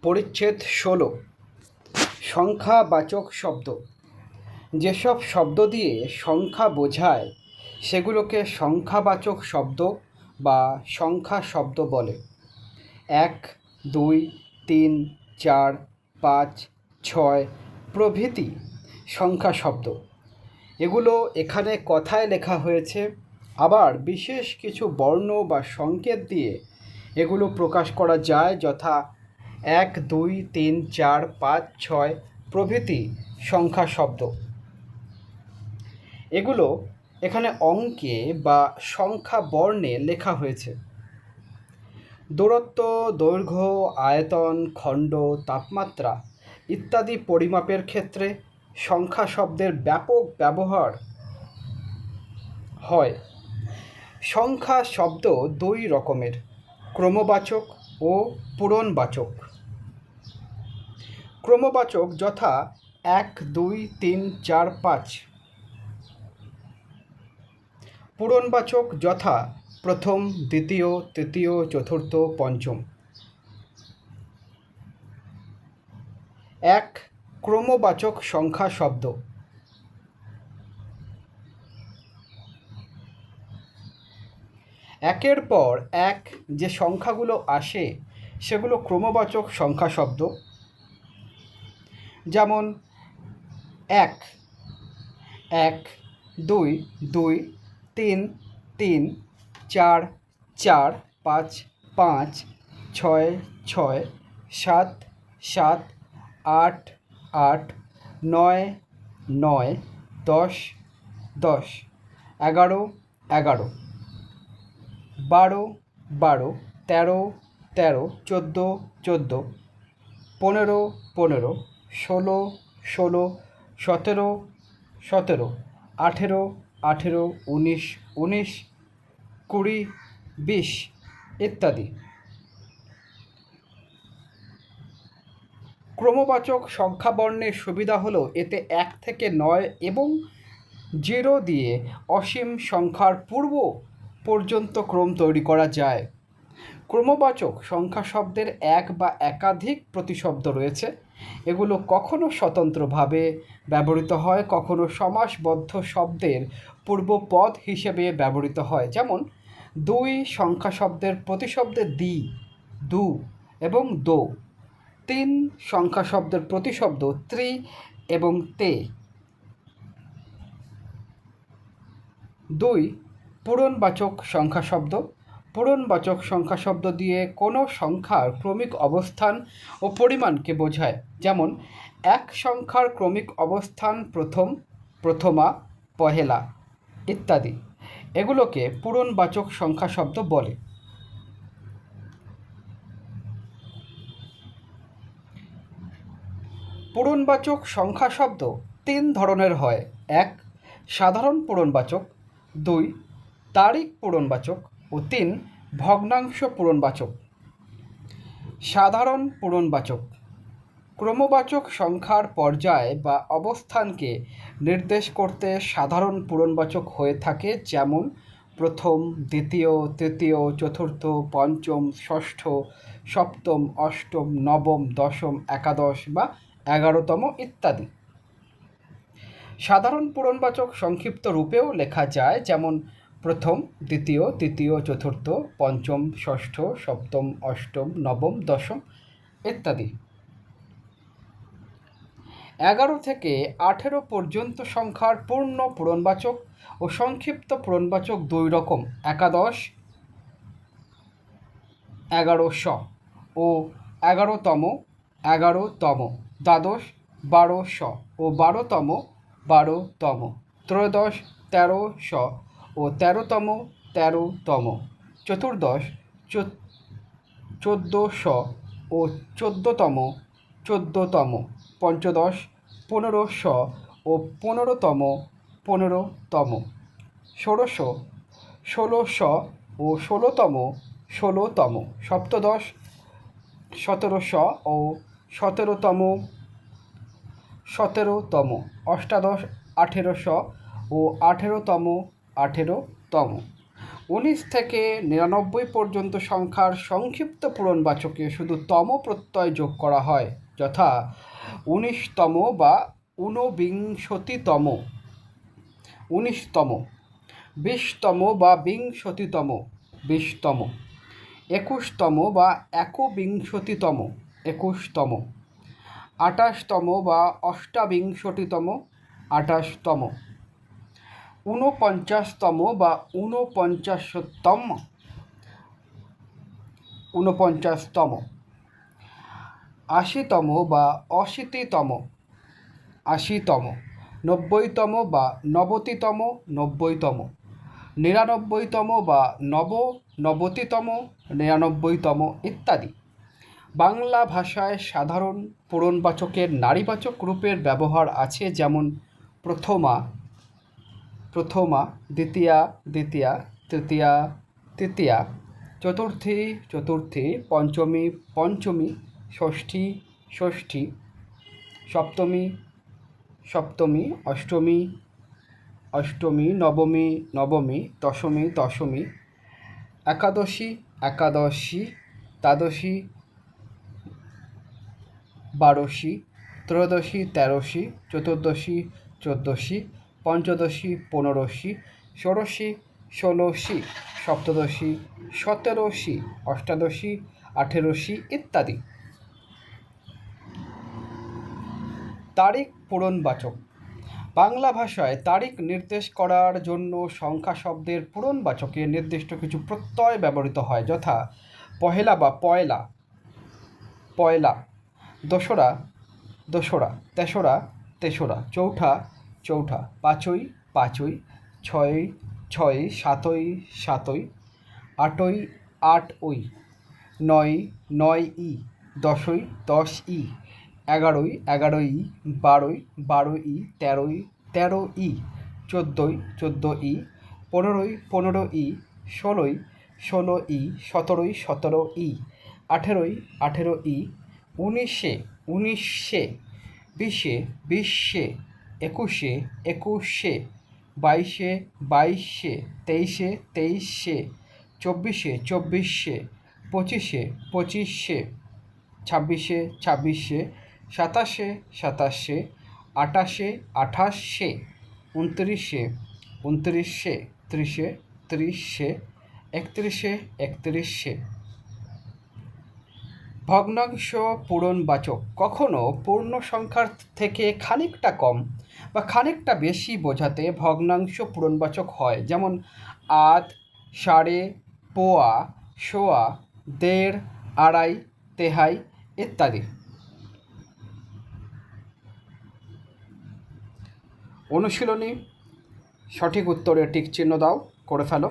পরিচ্ছেদ ১৬। সংখ্যাবাচক শব্দ। যেসব শব্দ দিয়ে সংখ্যা বোঝায় সেগুলোকে সংখ্যাবাচক শব্দ বা সংখ্যা শব্দ বলে। ১, ২, ৩, ৪, ৫, ৬ প্রভৃতি সংখ্যা শব্দ। এগুলো এখানে কথায় লেখা হয়েছে, আবার বিশেষ কিছু বর্ণ বা সংকেত দিয়ে এগুলো প্রকাশ করা যায়, যথা ১, ২, ৩, ৪, ৫, ৬ প্রভৃতি সংখ্যা শব্দ। এগুলো এখানে অঙ্কে বা সংখ্যা বর্ণে লেখা হয়েছে। দূরত্ব, দৈর্ঘ্য, আয়তন, খণ্ড, তাপমাত্রা ইত্যাদি পরিমাপের ক্ষেত্রে সংখ্যা শব্দের ব্যাপক ব্যবহার হয়। সংখ্যা শব্দ দুই রকমের, ক্রমবাচক ও পূরণবাচক। ক্রমবাচক যথা ১, ২, ৩, ৪, ৫। পূরণবাচক যথা প্রথম, দ্বিতীয়, তৃতীয়, চতুর্থ, পঞ্চম। ১. ক্রমবাচক সংখ্যা শব্দ। একের পর এক যে সংখ্যাগুলো আসে সেগুলো ক্রমবাচক সংখ্যা শব্দ। যেমন ১, ১, ২, ২, ৩, ৩, ৪, ৪, ৫, ৫, ৬, ৬, ৭, ৭, ৮, ৮, ৯, ৯, ১০, ১০, ১১, ১১, ১২, ১২, ১৩, ১৩, ১৪, ১৪, ১৫, ১৫, ১৬, ১৬, ১৭, ১৭, ১৮, ১৮, ১৯, ১৯, ২০, ২০ ইত্যাদি। ক্রমবাচক সংখ্যাবর্ণের সুবিধা হলো এতে ১ থেকে ৯ এবং 0 দিয়ে অসীম সংখ্যার পূর্ব পর্যন্ত ক্রম তৈরি করা যায়। ক্রমবাচক সংখ্যা শব্দের এক বা একাধিক প্রতিশব্দ রয়েছে। এগুলো কখনো স্বতন্ত্রভাবে ব্যবহৃত হয়, কখনো সমাসবদ্ধ শব্দের পূর্বপদ হিসেবে ব্যবহৃত হয়। যেমন ২ সংখ্যা শব্দের প্রতিশব্দে দি, দু এবং দো। ৩ সংখ্যা শব্দের প্রতিশব্দ ত্রি এবং তে। ২ পূরণবাচক সংখ্যা শব্দ। পূরণবাচক সংখ্যা শব্দ দিয়ে কোনো সংখ্যার ক্রমিক অবস্থান ও পরিমাণকে বোঝায়। যেমন ১ সংখ্যার ক্রমিক অবস্থান প্রথম, প্রথমা, পহেলা ইত্যাদি। এগুলোকে পূরণবাচক সংখ্যা শব্দ বলে। পূরণবাচক সংখ্যা শব্দ ৩ ধরনের হয়। ১ সাধারণ পূরণবাচক, ২ তারিখ পূরণবাচক ও ৩ ভগ্নাংশ পূরণবাচক। সাধারণ পূরণবাচক ক্রমবাচক সংখ্যার পর্যায় বা অবস্থানকে নির্দেশ করতে সাধারণ পূরণবাচক হয়ে থাকে। যেমন প্রথম, দ্বিতীয়, তৃতীয়, চতুর্থ, পঞ্চম, ষষ্ঠ, সপ্তম, অষ্টম, নবম, দশম, একাদশ বা ১১তম ইত্যাদি। সাধারণ পূরণবাচক সংক্ষিপ্ত রূপেও লেখা যায়, যেমন প্রথম, দ্বিতীয়, তৃতীয়, চতুর্থ, পঞ্চম, ষষ্ঠ, সপ্তম, অষ্টম, নবম, দশম ইত্যাদি। ১১ থেকে ১৮ পর্যন্ত সংখ্যার পূর্ণ পূরণবাচক ও সংক্ষিপ্ত পূরণবাচক দুই রকম, একাদশ, ১১শ ও ১১তম, ১১তম, দ্বাদশ, ১২শ ও ১২তম, ১২তম, ত্রয়োদশ, ১৩শ ও ১৩তম, ১৩তম, চতুর্দশ, ১৪শ ও ১৪তম, ১৪তম, পঞ্চদশ, ১৫শ ও ১৫তম, ১৫তম, ষোড়শ, ১৬শ ও ১৬তম, ১৬তম, সপ্তদশ, ১৭শ ও ১৭তম, ১৭তম, অষ্টাদশ, ১৮শ ও ১৮তম, ১৮তম। 19 থেকে 99 পর্যন্ত সংখ্যার সংক্ষিপ্ত পূরণবাচকে শুধু তম প্রত্যয় যোগ করা হয়, যথা 19তম বা ঊনবিংশতিতম, 19তম, 20তম বা বিংশতিতম, 20তম, 21তম বা একবিংশতিতম, 21তম, 28তম বা অষ্টাবিংশতিতম, 28তম, 49তম বা ঊনপঞ্চাশতম, 49তম, 80তম বা অশীতিতম, 80তম, 90তম বা নবতিতম, 90তম, 99তম বা নবনবতিতম, 99তম ইত্যাদি। বাংলা ভাষায় সাধারণ পূরণবাচকের নারীবাচক রূপের ব্যবহার আছে, যেমন প্রথমা, প্রথমা, দ্বিতীয়া, দ্বিতীয়া, তৃতীয়া, তৃতীয়া, চতুর্থী, চতুর্থী, পঞ্চমী, পঞ্চমী, ষষ্ঠী, ষষ্ঠী, সপ্তমী, সপ্তমী, অষ্টমী, অষ্টমী, নবমী, নবমী, দশমী, দশমী, একাদশী, একাদশী, দ্বাদশী, বারোশী, ত্রয়োদশী, তেরোশী, চতুর্দশী, চোদ্দশী, পঞ্চদশী, পনেরোশী, ষোড়শী, ষোলোশী, সপ্তদশী, সতেরোশী, অষ্টাদশী, আঠেরোশী ইত্যাদি। তারিখ পূরণবাচক। বাংলা ভাষায় তারিখ নির্দেশ করার জন্য সংখ্যা শব্দের পূরণবাচকে নির্দিষ্ট কিছু প্রত্যয় ব্যবহৃত হয়, যথা পহেলা বা পয়লা, পয়লা, দোসরা, দোসরা, তেসরা, তেসরা, চৌঠা, চৌঠা, পাঁচই, পাঁচই, ছয়ই, ছয়ই, সাতই, সাতই, আটই, আটই, নয়ই, নয়ই, দশই, দশই, এগারোই, এগারোই, বারোই, বারোই, তেরোই, তেরোই, চোদ্দোই, চোদ্দোই, পনেরোই, পনেরোই, ষোলোই, ষোলোই, সতেরোই, সতেরোই, আঠেরোই, আঠেরোই, উনিশে, উনিশে, বিশে, বিশে, একুশে, একুশে, বাইশে, বাইশে, তেইশে, তেইশে, চব্বিশে, চব্বিশে, পঁচিশে, পঁচিশে, ছাব্বিশে, ছাব্বিশে, সাতাশে, সাতাশে, আটাশে, আঠাশে, উনত্রিশে, উনত্রিশে, ত্রিশে, ত্রিশে, একত্রিশে, একত্রিশে। ভগ্নাংশ পূরণবাচক কখনো পূর্ণ সংখ্যার থেকে খানিকটা কম বা খানিকটা বেশি বোঝাতে ভগ্নাংশ পূরণবাচক হয়, যেমন আধ, সাড়ে, পোয়া, সোয়া, দেড়, আড়াই, তেহাই ইত্যাদি। অনুশীলনী, সঠিক উত্তরে টিক চিহ্ন দাও, করে ফেলো।